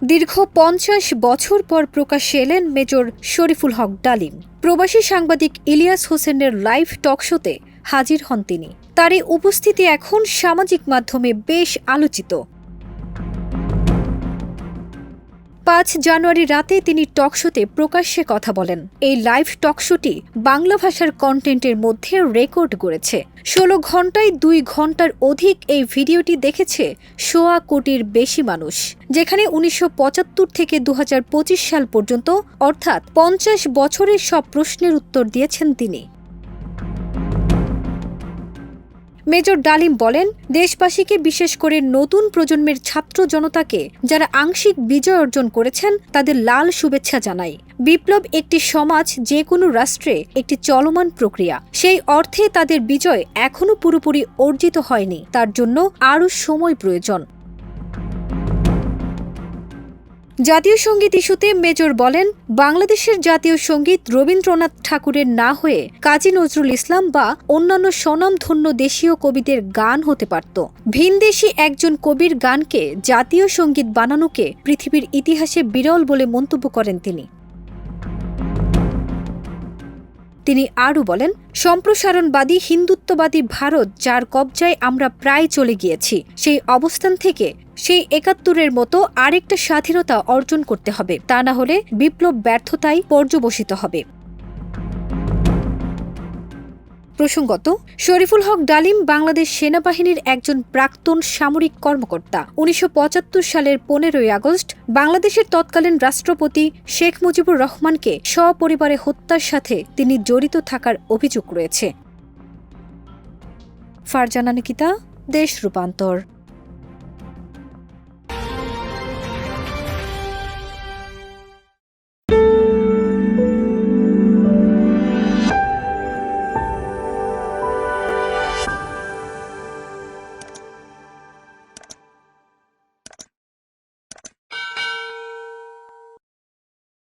দীর্ঘ ৫০ বছর পর প্রকাশ্যে এলেন মেজর শরীফুল হক ডালিম। প্রবাসী সাংবাদিক ইলিয়াস হোসেনের লাইভ টকশোতে হাজির হন তিনি। তার এই উপস্থিতি এখন সামাজিক মাধ্যমে বেশ আলোচিত। ৫ জানুয়ারি রাতে তিনি টকশোতে প্রকাশ্যে কথা বলেন। এই লাইভ টকশোটি বাংলা ভাষার কন্টেন্টের মধ্যে রেকর্ড করেছে। ১৬ ঘণ্টায় ২ ঘণ্টার অধিক এই ভিডিওটি দেখেছে ১.৫ কোটির বেশি মানুষ, যেখানে ১৯৭৫ থেকে ২০২৫ সাল পর্যন্ত অর্থাৎ ৫০ বছরের সব প্রশ্নের উত্তর দিয়েছেন তিনি। মেজর ডালিম বলেন, দেশবাসীকে বিশেষ করে নতুন প্রজন্মের ছাত্র জনতাকে যারা আংশিক বিজয় অর্জন করেছেন তাদের লাল শুভেচ্ছা জানাই। বিপ্লব একটি সমাজ যে কোনো রাষ্ট্রে একটি চলমান প্রক্রিয়া। সেই অর্থে তাদের বিজয় এখনও পুরোপুরি অর্জিত হয়নি, তার জন্য আরও সময় প্রয়োজন। জাতীয় সঙ্গীত ইস্যুতে মেজর বলেন, বাংলাদেশের জাতীয় সঙ্গীত রবীন্দ্রনাথ ঠাকুরের না হয়ে কাজী নজরুল ইসলাম বা অন্যান্য স্বনামধন্য দেশীয় কবিদের গান হতে পারত। ভিনদেশী একজন কবির গানকে জাতীয় সঙ্গীত বানানোকে পৃথিবীর ইতিহাসে বিরল বলে মন্তব্য করেন তিনি। তিনি আরও বলেন, সম্প্রসারণবাদী হিন্দুত্ববাদী ভারত যার কবজায় আমরা প্রায় চলে গিয়েছি, সেই অবস্থান থেকে সেই ৭১-এর মতো আরেকটা স্বাধীনতা অর্জন করতে হবে, তা না হলে বিপ্লব ব্যর্থতায় পর্যবসিত হবে। প্রসঙ্গত, শরীফুল হক ডালিম বাংলাদেশ সেনাবাহিনীর একজন প্রাক্তন সামরিক কর্মকর্তা। ১৯৭৫ সালের ১৫ই আগস্ট বাংলাদেশের তৎকালীন রাষ্ট্রপতি শেখ মুজিবুর রহমানকে সপরিবারে হত্যার সাথে তিনি জড়িত থাকার অভিযোগ রয়েছে। ফারজানা নিকিতা, দেশ রূপান্তর।